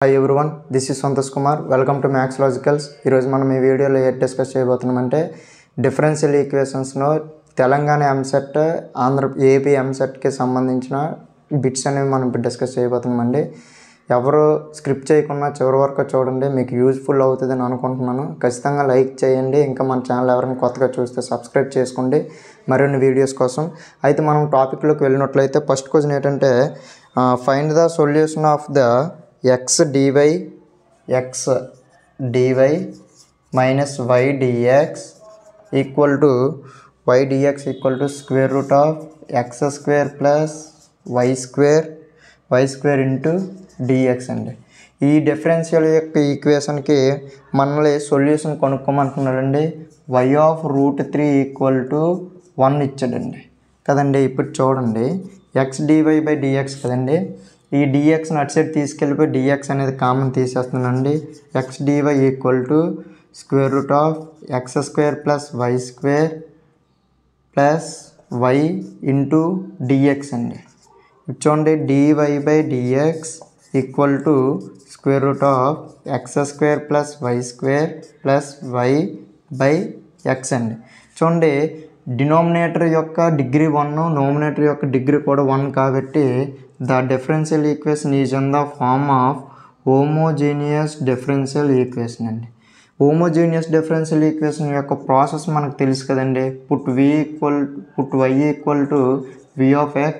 Hi everyone, this is Santosh Kumar. Welcome to maths logicals. ఈరోజు మనం ఈ వీడియోలో ఏం డిస్కస్ చేయబోతున్నామంటే డిఫరెన్షియల్ ఈక్వేషన్స్లో తెలంగాణ ఎంసెట్, ఏపీ ఎంసెట్కి సంబంధించిన బిట్స్ అనేవి మనం డిస్కస్ చేయబోతున్నామండి. ఎవరు స్క్రిప్ట్ చేయకుండా చివరి వరకు చూడండి, మీకు యూజ్ఫుల్ అవుతుందని అనుకుంటున్నాను. ఖచ్చితంగా లైక్ చేయండి. ఇంకా మన ఛానల్ ఎవరైనా కొత్తగా చూస్తే సబ్స్క్రైబ్ చేసుకోండి మరిన్ని వీడియోస్ కోసం. అయితే మనం టాపిక్లోకి వెళ్ళినట్లయితే ఫస్ట్ క్వశ్చన్ ఏంటంటే find the solution of the x dy minus y dx equal to square root of x square plus y square into dx అండి. ఈ డిఫరెన్షియల్ యొక్క ఈక్వేషన్కి మనల్ని సొల్యూషన్ కనుక్కోమంటున్నాడండి. y ఆఫ్ √3 ఈక్వల్ టు 1 ఇచ్చాడండి కదండి. ఇప్పుడు చూడండి, x dy బై dx కదండి. ఈ dxని అటు సైడ్ తీసుకెళ్ళిపోయి dx అనేది కామన్ తీసేస్తున్నానండి. x dy equal to square root of x square plus y square plus y into dx అండి. చూడండి, dy by dx equal to square root of x square plus y square plus y by x అండి. చూడండి, denominator యొక్క degree 1, nominator యొక్క degree కూడా 1 కాబట్టి the differential equation is in the form of homogeneous differential equation అండి. Homogeneous differential equation యొక్క process మనకు తెలుసు కదండి. Put y equal to v of x,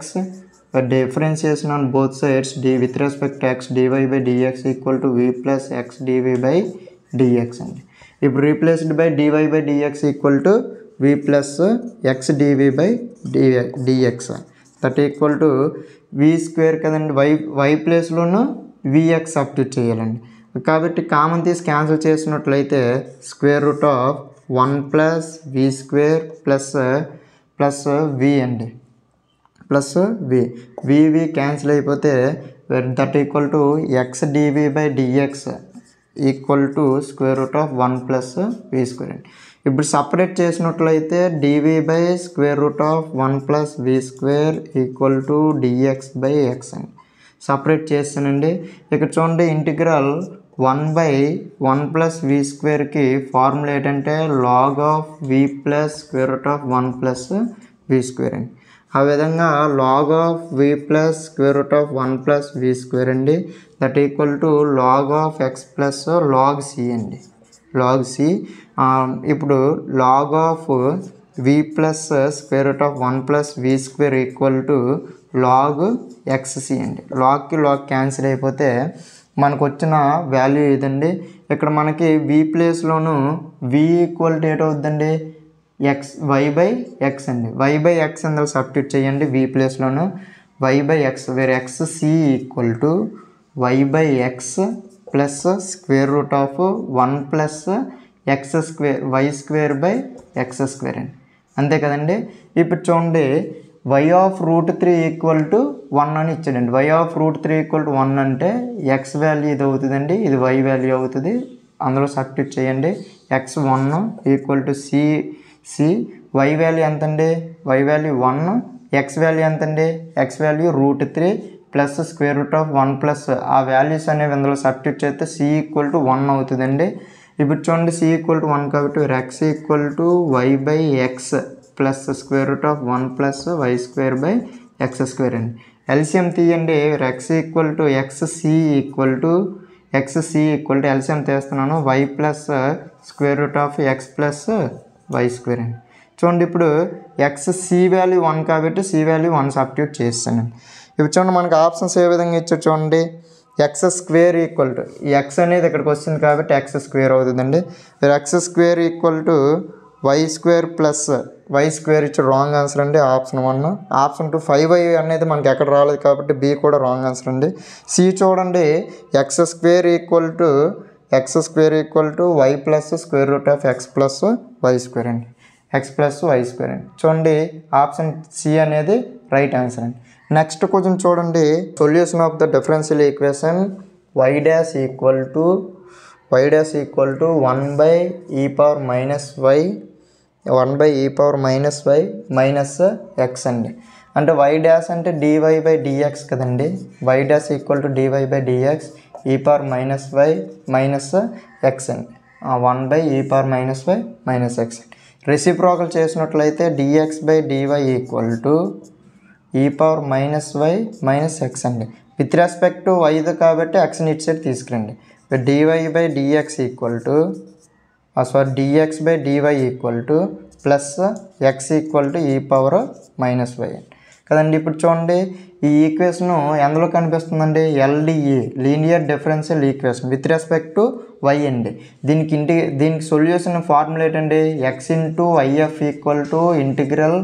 differentiation on both sides with respect x dy by dx equal to v plus x dv by dx అండి. ఇప్పుడు replaced by dy by dx equal to v plus x dv by dx that equal to v square కదండి. y ప్లేస్లోనూ vx substitute చేయాలండి. కాబట్టి common తీసి cancel చేసినట్లయితే square root of 1 plus v square plus v అండి, plus v cancel అయిపోతే that equal to x dv by dx equal to square root of 1 plus v square అండి. ఇప్పుడు separate చేసినట్లయితే dv by square root of 1 plus v square equal to dx by x అండి. Separate చేస్తానండి. ఇక్కడ చూడండి, integral 1 by 1 plus v స్క్వేర్కి formula ఏంటంటే log of v plus square root of 1 plus v square అండి. ఆ విధంగా log of v plus square root of 1 plus v square అండి that equal to log of x plus log c అండి, log c. ఇప్పుడు log of v plus square root of 1 plus v square equal to log xc అండి. లాగ్కి log cancel అయిపోతే మనకు వచ్చిన value ఇదండి. ఇక్కడ మనకి v ప్లేస్లోను v ఈక్వల్ టు ఏటవుద్దండి y బై x అండి. y బై x అందులో సబ్స్టిట్యూట్ చేయండి v ప్లేస్లోను y by x, where xc equal to y by x plus square root of 1 plus x square y square by x square అండి. అంతే కదండి. ఇప్పుడు చూడండి, y ఆఫ్ √3 ఈక్వల్ టు 1 అని ఇచ్చాడండి. y ఆఫ్ √3 ఈక్వల్ టు 1 అంటే x value ఇది అవుతుందండి, ఇది y వాల్యూ అవుతుంది. అందులో సబ్స్టిట్యూట్ చేయండి. x1 equal to c, y value ఎంతండి, y వాల్యూ 1, x వాల్యూ ఎంతండి, x value √3 plus square root of 1 plus ఆ వాల్యూస్ అనేవి అందులో సబ్స్టిట్యూట్ చేస్తే c ఈక్వల్ టు 1 అవుతుందండి. ఇప్పుడు చూడండి, c ఈక్వల్ టు 1 కాబట్టి x equal to y by x plus square root of 1 plus y square by x square అండి. LCM తీయండి. x equal to xc equal to LCM తీస్తున్నాను y plus square root of x plus y square అండి. చూడండి, ఇప్పుడు c value 1 కాబట్టి c value 1 substitute చేస్తానండి. ఇప్పుడు చూడండి, మనకు ఆప్షన్స్ ఏ విధంగా ఇచ్చారు చూడండి. x square equal to x అనేది ఇక్కడికి వస్తుంది కాబట్టి x స్క్వేర్ అవుతుందండి. x square equal to y square plus y square ఇచ్చి రాంగ్ ఆన్సర్ అండి, ఆప్షన్ 1. ఆప్షన్ 2 5y అనేది మనకి ఎక్కడ రాలేదు కాబట్టి b కూడా రాంగ్ ఆన్సర్ అండి. c చూడండి, x square equal to y plus square root of x plus y square అండి, x ప్లస్ y స్క్వేర్ అండి. చూడండి, ఆప్షన్ c అనేది రైట్ ఆన్సర్ అండి. నెక్స్ట్ క్వశ్చన్ చూడండి, solution of the differential equation y dash equal to 1 by e power minus y minus x అండి. అంటే y dash అంటే dy by dx కదండి. y dash equal to dy by dx e power minus y minus x అండి 1 by e power minus y minus x. Reciprocal చేసినట్లయితే dx by dy equal to e power minus y minus x అండి. With respect to y కాబట్టి xని ఇటు side తీసుకురండి. dy by dx equal to dx by dy equal to plus x equal to e power minus y అండి కదండి. ఇప్పుడు చూడండి ఈ ఈక్వేషన్ ఎందులో కనిపిస్తుందండి, LDE linear differential equation with respect to y అండి. దీనికి సొల్యూషన్ ఫార్ములా ఏంటండి, x into IF equal to integral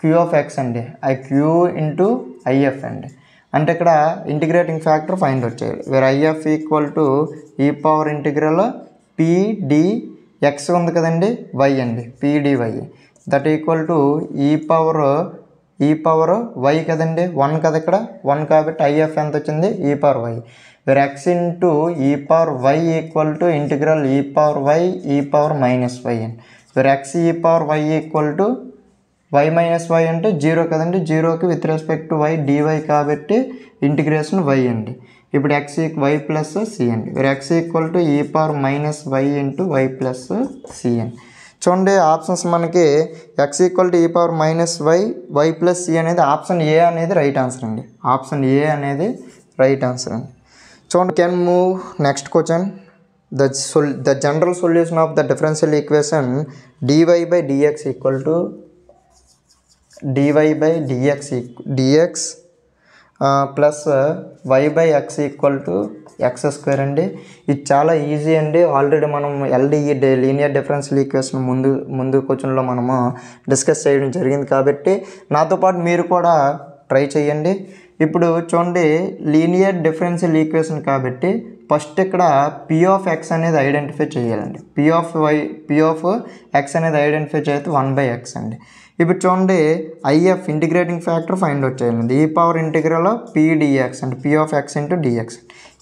q of x అండి, q ఇంటూ IF అండి. అంటే ఇక్కడ ఇంటిగ్రేటింగ్ ఫ్యాక్టర్ ఫైండ్ అవుట్ చేయాలి. Wear IF equal to e power integral PDX ఉంది కదండి, y అండి PDY that equal to e power y కదండి, 1 కదా ఇక్కడ 1 కాబట్టి IF ఎంత వచ్చింది e power y. Where x into e power y equal to integral e power y e power minus y అండి. Where x e power y equal to y minus y అంటే 0 కదండి, 0కి with respect to y dy కాబట్టి integration y అండి. ఇప్పుడు x y plus c అండి. Where x equal to e power minus y into y plus c అండి. చూడండి options మనకి x equal to e power minus y plus c అనేది option A అనేది right answer అండి. Option A అనేది right answer అండి. చూడండి can move next question. The general solution of the differential equation dy by dx equal to dx plus y by x equal to x² అండి. ఇది చాలా easy అండి. Already మనం LDE linear differential equation ముందు క్వశ్చన్లో మనము డిస్కస్ చేయడం జరిగింది కాబట్టి నాతో పాటు మీరు కూడా ట్రై చేయండి. ఇప్పుడు చూడండి లీనియర్ డిఫరెన్షియల్ ఈక్వేషన్ కాబట్టి ఫస్ట్ ఇక్కడ p ఆఫ్ x అనేది ఐడెంటిఫై చేయాలండి. p ఆఫ్ x అనేది ఐడెంటిఫై చేస్తే 1/x అండి. ఇప్పుడు చూడండి IF integrating factor find out చేయాలండి. ఈ పవర్ ఇంటిగ్రల్ PDX అండి, p of x into dx.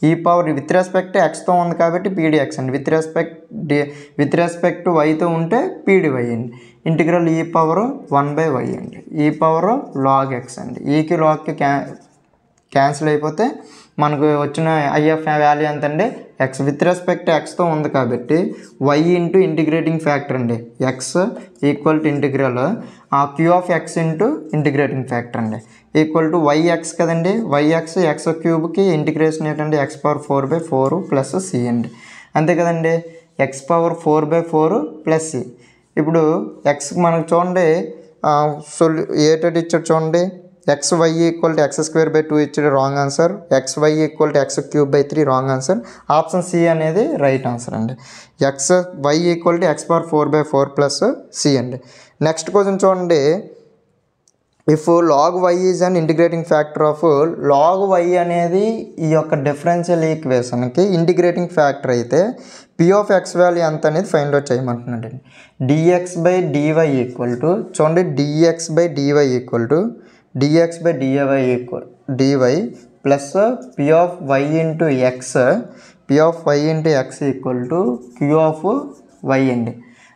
ఈ పవర్ విత్ రెస్పెక్ట్ xతో ఉంది కాబట్టి PDX అండి, విత్ రెస్పెక్ట్ yతో ఉంటే PDY అండి. ఇంటిగ్రల్ ఈ పవర్ 1/y అండి, ఈ పవర్ log x అండి. ఈకి లాగ్కి క్యాన్సిల్ అయిపోతే మనకు వచ్చిన IF వాల్యూ ఎంత అండి, x విత్ రెస్పెక్ట్ xతో ఉంది కాబట్టి y ఇంటూ ఇంటిగ్రేటింగ్ ఫ్యాక్టర్ అండి, x equal to integral q of x into integrating factor అండి ఈక్వల్ టు yx కదండి, yx x³ ఇంటిగ్రేషన్ ఏంటండి x పవర్ 4/4 ప్లస్ c అండి. అంతే కదండి, x పవర్ 4/4 ప్లస్ c. ఇప్పుడు x మనకు చూడండి ఏటెడ్ ఇచ్చాడు చూడండి, xy ఈక్వల్ టు x²/2 ఇచ్చాడు wrong answer, xy equal to x³/3 wrong answer. Option C అనేది రైట్ ఆన్సర్ అండి. xy equal to x power 4/4 plus c అండి. నెక్స్ట్ క్వశ్చన్ చూడండి, if log y is an integrating factor of log y అనేది ఈ యొక్క differential ఈక్వేషన్కి integrating factor అయితే p of x value ఎంత అనేది ఫైండ్ అవుట్ చేయమంటున్నాడు అండి. dx by dy equal to చూడండి dx by dy plus p of y into x equal to q of y అండి.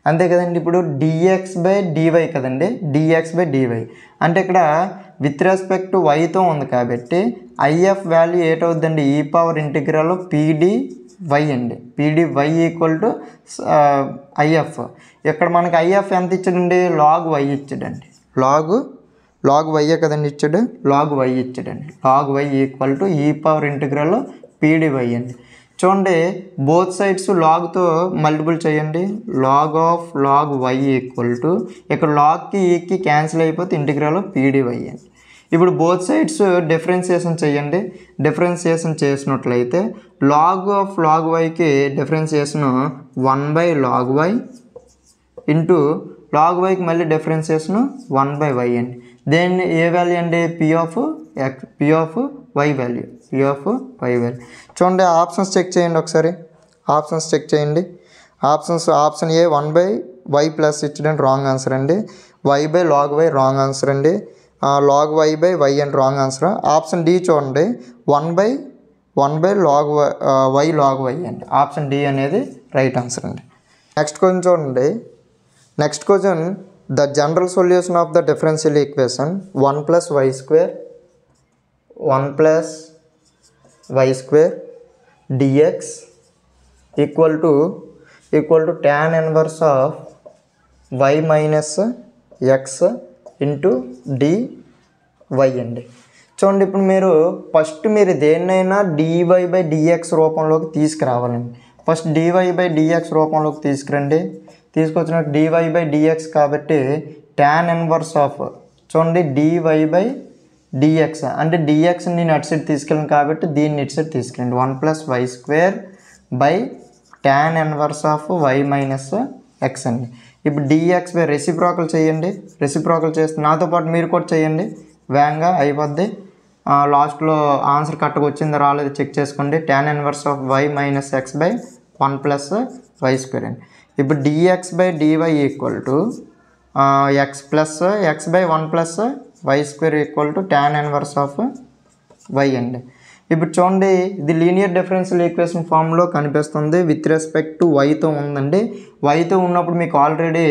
అంతే కదండి. ఇప్పుడు dx బై dy కదండి, dx బై dy అంటే ఇక్కడ విత్ రెస్పెక్ట్ టు yతో ఉంది కాబట్టి IF వాల్యూ ఏటవుద్దండి, ఈ పవర్ ఇంటిగ్రల్ PDY అండి, PDY ఈక్వల్ టు IF. ఇక్కడ మనకి IF ఎంత ఇచ్చాడండి, log y ఇచ్చాడండి, log y కదండి ఇచ్చాడు, log y ఇచ్చాడండి. log y equal to e power integral PDY అండి. చూడండి బోత్ సైడ్స్ లాగ్తో మల్టిపుల్ చేయండి, log y ఈక్వల్ టు ఇక్కడ లాగ్కి ఈకి క్యాన్సిల్ అయిపోతే ఇంటిగ్రల్ PDY అండి. ఇప్పుడు బోత్ సైడ్స్ డిఫరెన్సియేషన్ చేయండి. డిఫరెన్సియేషన్ చేసినట్లయితే log yకి differentiation 1/log y into log yకి మళ్ళీ డిఫరెన్సియేషన్ 1/y అండి. దేన్ని ఏ వాల్యూ అండి, p ఆఫ్ y వాల్యూ, చూడండి ఆప్షన్స్ చెక్ చేయండి ఒకసారి, ఆప్షన్స్ చెక్ చేయండి. ఆప్షన్ ఏ 1/y ప్లస్ ఇచ్చడానికి రాంగ్ ఆన్సర్ అండి, y/log y రాంగ్ ఆన్సర్ అండి, log y/y and wrong answer. Option D చూడండి 1/log y అండి, ఆప్షన్ డి అనేది రైట్ ఆన్సర్ అండి. నెక్స్ట్ క్వశ్చన్ చూడండి, next question the general solution of the differential equation 1 + y² 1 + y square d x equal to tan inverse of y minus x into d y అండి. చూడండి, ఇప్పుడు మీరు first మీరు దేన్నైనా డివై బై డిఎక్స్ రూపంలోకి తీసుకురావాలండి. First d y by dx రూపంలోకి తీసుకురండి. తీసుకొచ్చినట్టు DY by dx కాబట్టి tan ఇన్వర్స్ ఆఫ్ చూడండి డివై బై డిఎక్స్ అంటే డిఎక్స్ నేను అటు సైడ్ తీసుకెళ్ళాను కాబట్టి దీన్ని ఇటు సైడ్ తీసుకెళ్ళండి. 1 + y square by tan inverse of y minus x అండి. ఇప్పుడు డిఎక్స్ బై రెసిప్రోకల్ చేయండి. రెసిప్రోకల్ చేస్తే నాతో పాటు మీరు కూడా చేయండి, వేగంగా అయిపోద్ది. లాస్ట్లో ఆన్సర్ కరెక్ట్గా వచ్చిందో రాలేదు చెక్ చేసుకోండి. tan inverse of y minus x by 1 + y square అండి. ఇప్పుడు d x by d y equal to x plus x by 1 + y square equal to tan inverse of y అండి. ఇప్పుడు చూడండి, ఇది లీనియర్ డిఫరెన్షియల్ ఈక్వేషన్ ఫామ్లో కనిపిస్తుంది. విత్ రెస్పెక్ట్ టు వైతో ఉందండి. వైతో ఉన్నప్పుడు మీకు ఆల్రెడీ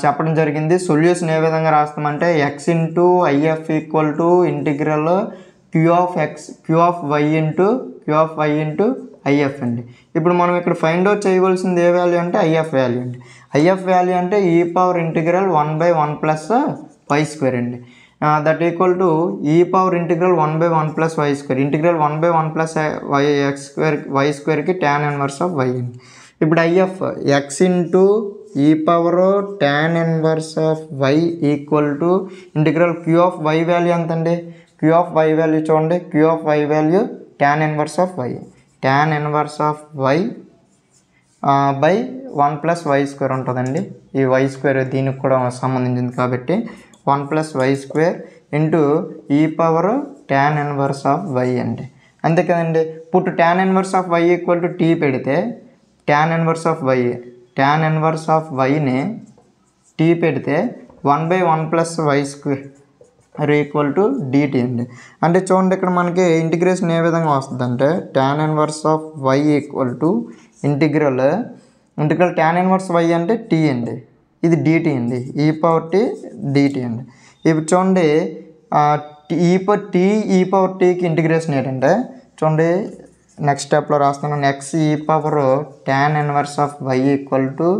చెప్పడం జరిగింది. సొల్యూషన్ ఏ విధంగా రాస్తామంటే x into IF equal to integral Q of y into IF అండి. ఇప్పుడు మనం ఇక్కడ ఫైండ్ అవుట్ చేయవలసింది ఏ వాల్యూ అంటే ఐఎఫ్ వాల్యూ అండి. ఐఎఫ్ వాల్యూ అంటే e⁻1/1 + వై స్క్వేర్ అండి. That equal to e⁻1/1 + y square. Integral 1/1 + y స్క్వేర్కి tan ఇన్వర్స్ ఆఫ్ వై అండి. ఇప్పుడు IF x into e⁻tan inverse of y equal to integral Q of y value ఎంత అండి? Q of y value చూడండి, q of y value tan inverse of y. tan inverse of y by 1 + y square ఉంటుందండి. ఈ y square దీనికి కూడా సంబంధించింది కాబట్టి 1 + y square into e⁻tan inverse of y అండి. అంతే కదండి. Put tan inverse of y equal to t పెడితే tan ఇన్వర్స్ ఆఫ్ వైని టీ పెడితే 1/1 + y square equal to d t అండి. అంటే చూడండి, ఇక్కడ మనకి ఇంటిగ్రేషన్ ఏ విధంగా వస్తుందంటే tan inverse of y equal to integral tan inverse y అంటే టీ అండి, ఇది డిటీ అండి, e⁻t డిటీ అండి. ఇప్పుడు చూడండి e⁻tకి ఇంటిగ్రేషన్ ఏంటంటే చూడండి నెక్స్ట్ స్టెప్లో రాస్తున్నాను. Next e⁻tan inverse of y equal to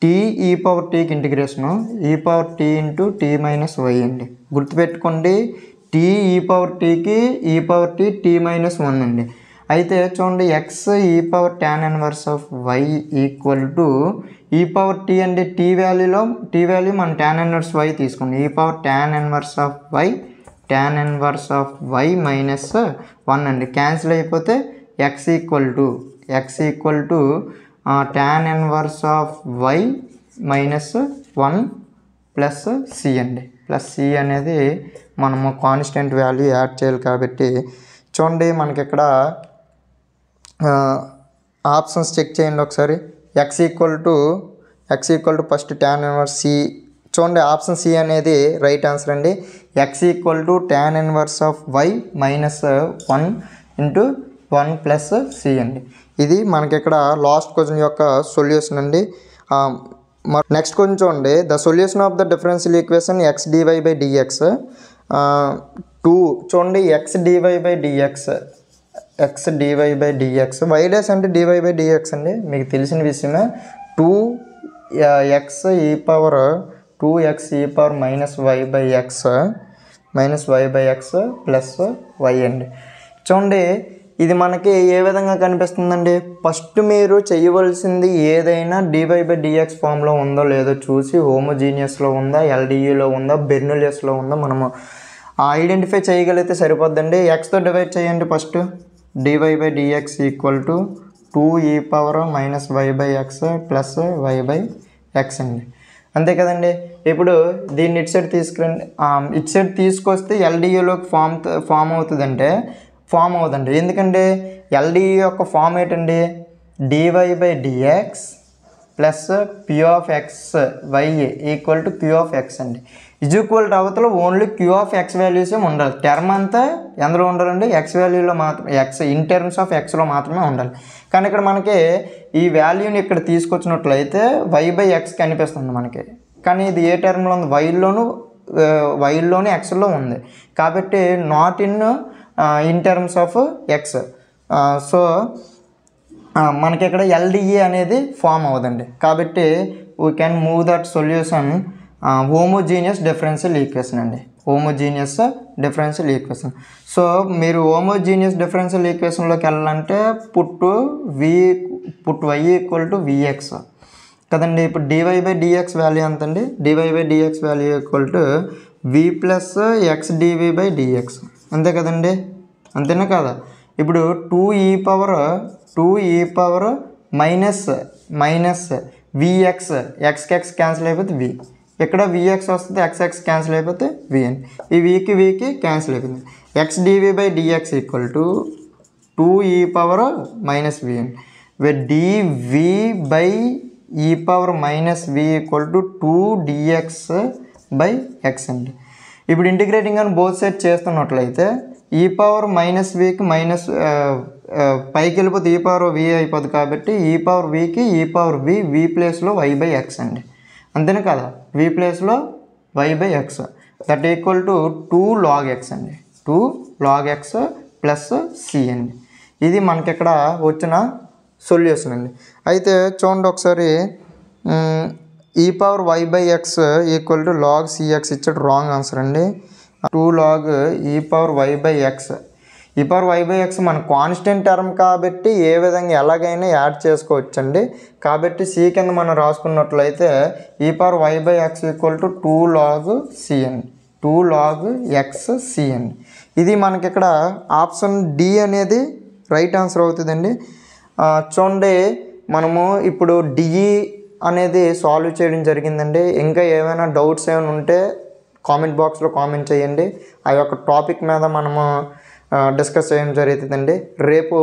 e⁻tకి integration e⁻t into t - y అండి. గుర్తుపెట్టుకోండి, e⁻tకి e⁻t t - 1 అండి. అయితే చూడండి x e⁻tan inverse of y equal to e⁻t అంటే టీ వాల్యూ మనం tan ఇన్వర్స్ వై తీసుకోండి. e⁻tan inverse of y tan inverse of y -1 అండి. క్యాన్సిల్ అయిపోతే x equal to tan inverse of y -1 plus c అండి. Plus c అనేది మనము constant value add చేయాలి కాబట్టి చూడండి మనకి ఇక్కడ ఆప్షన్స్ చెక్ చేయండి ఒకసారి. X equal to first tan inverse c. చూడండి ఆప్షన్ సి అనేది రైట్ ఆన్సర్ అండి. X equal to tan inverse of y -1 into 1 plus c అండి. ఇది మనకి ఇక్కడ లాస్ట్ క్వశ్చన్ యొక్క సొల్యూషన్ అండి. నెక్స్ట్ క్వశ్చన్ చూడండి, the solution of the differential equation x d y by d x 2. చూడండి x d y by d x y dash అంటే d y by d x అండి, మీకు తెలిసిన విషయమే. 2x -y by x plus why అండి. చూడండి ఇది మనకి ఏ విధంగా కనిపిస్తుందండి? ఫస్ట్ మీరు చేయవలసింది ఏదైనా డివై బై డిఎక్స్ ఫామ్లో ఉందో లేదో చూసి హోమోజీనియస్లో ఉందా, ఎల్డిఈలో ఉందా, బెర్నూలియస్లో ఉందా మనము ఐడెంటిఫై చేయగలిగితే సరిపోద్దండి. ఎక్స్తో డివైడ్ చేయండి. First d y by dx equal to 2e -y by x plus y by x అండి. అంతే కదండి. ఇప్పుడు దీన్ని ఇటు సైడ్ తీసుకురండి. ఇటు సైడ్ తీసుకొస్తే ఎల్డిఈలోకి ఫామ్ అవుతుందండి. ఎందుకంటే ఎల్డిఈ యొక్క ఫామ్ ఏంటండి? D y by d x plus p of x y equal to q of x అండి. ఇజ్ ఈక్వల్ టు అవతల ఓన్లీ క్యూ ఆఫ్ ఎక్స్ వాల్యూసే ఉండాలి. టర్మ్ అంతా ఎందులో ఉండాలండి? ఎక్స్ వాల్యూలో మాత్రమే, ఎక్స్ ఇన్ టర్మ్స్ ఆఫ్ ఎక్స్లో మాత్రమే ఉండాలి. కానీ ఇక్కడ మనకి ఈ వాల్యూని ఇక్కడ తీసుకొచ్చినట్లయితే వై బై ఎక్స్ కనిపిస్తుంది మనకి. కానీ ఇది ఏ టర్మ్లో ఉంది? వైల్లోను ఎక్స్లో ఉంది కాబట్టి not in in terms of x. So మనకి ఇక్కడ ఎల్డిఈ అనేది ఫామ్ అవ్వదండి. కాబట్టి we can move that solution homogeneous differential equation అండి. Homogeneous differential equation. సో మీరు హోమోజీనియస్ డిఫరెన్షియల్ ఈక్వేషన్లోకి వెళ్ళాలంటే put y equal to v x కదండి. ఇప్పుడు డివై బై డిఎక్స్ వాల్యూ ఎంత అండి? Dy by dx value equal to v plus x dv by dx, అంతే కదండి, అంతేనా కదా? ఇప్పుడు 2e power minus vx, ఎక్స్కి X cancel అయిపోతే వి, ఇక్కడ విఎక్స్ వస్తుంది, ఎక్స్ క్యాన్సిల్ అయిపోతే విఎన్, ఈ వీకి క్యాన్సిల్ అయిపోయింది. X dv by dx equal to 2e power minus v n, dv by e power minus v equal to 2dx by x అండి. ఇప్పుడు integrating అని బోత్ సైడ్ చేస్తున్నట్లయితే ఈ పవర్ మైనస్ వికి మైనస్ పైకి వెళ్ళిపోతే ఈ పవర్ వి అయిపోద్ది. కాబట్టి ఈ పవర్ వికి ఈ పవర్ వి ప్లేస్లో y బై ఎక్స్ అండి, అంతేనే కదా? వి ప్లేస్లో y by X that equal to 2 log x అండి, 2 log x ప్లస్ సి అండి. ఇది మనకి ఇక్కడ వచ్చిన సొల్యూషన్ అండి. అయితే చూడండి ఒకసారి, ఈ power y by x equal to log c x ఇచ్చాడు, రాంగ్ ఆన్సర్ అండి. 2 log ఈ పవర్ y బై ఎక్స్, ఈ పవర్ y బై ఎక్స్ మన కాన్స్టెంట్ టర్మ్ కాబట్టి ఏ విధంగా ఎలాగైనా యాడ్ చేసుకోవచ్చండి. కాబట్టి సి కింద మనం రాసుకున్నట్లయితే ఈ power y by x equal to 2 log cn, 2 log x cn. ఇది మనకి ఇక్కడ ఆప్షన్ డి అనేది రైట్ ఆన్సర్ అవుతుందండి. చూడండి, మనము ఇప్పుడు డిఈ అనేది సాల్వ్ చేయడం జరిగిందండి. ఇంకా ఏమైనా డౌట్స్ ఏమైనా ఉంటే కామెంట్ బాక్స్లో కామెంట్ చేయండి. ఆ యొక్క టాపిక్ మీద మనము డిస్కస్ చేయడం జరుగుతుందండి. రేపు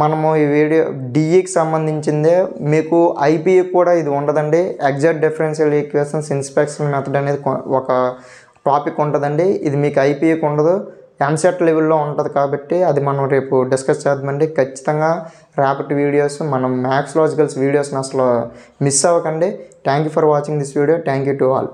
మనము ఈ వీడియో డిఈకి సంబంధించిందే, మీకు ఐపీఈ కూడా ఇది ఉండదండి. Exact differential equations inspection method అనేది ఒక టాపిక్ ఉంటుందండి. ఇది మీకు ఐపీఈకి ఉండదు, ఎంసెట్ లెవెల్లో ఉంటుంది. కాబట్టి అది మనం రేపు డిస్కస్ చేద్దామండి. ఖచ్చితంగా రేపటి వీడియోస్, మనం మ్యాథ్స్ లాజికల్స్ వీడియోస్ని అసలు మిస్ అవ్వకండి. Thank you for watching this video. Thank you to all.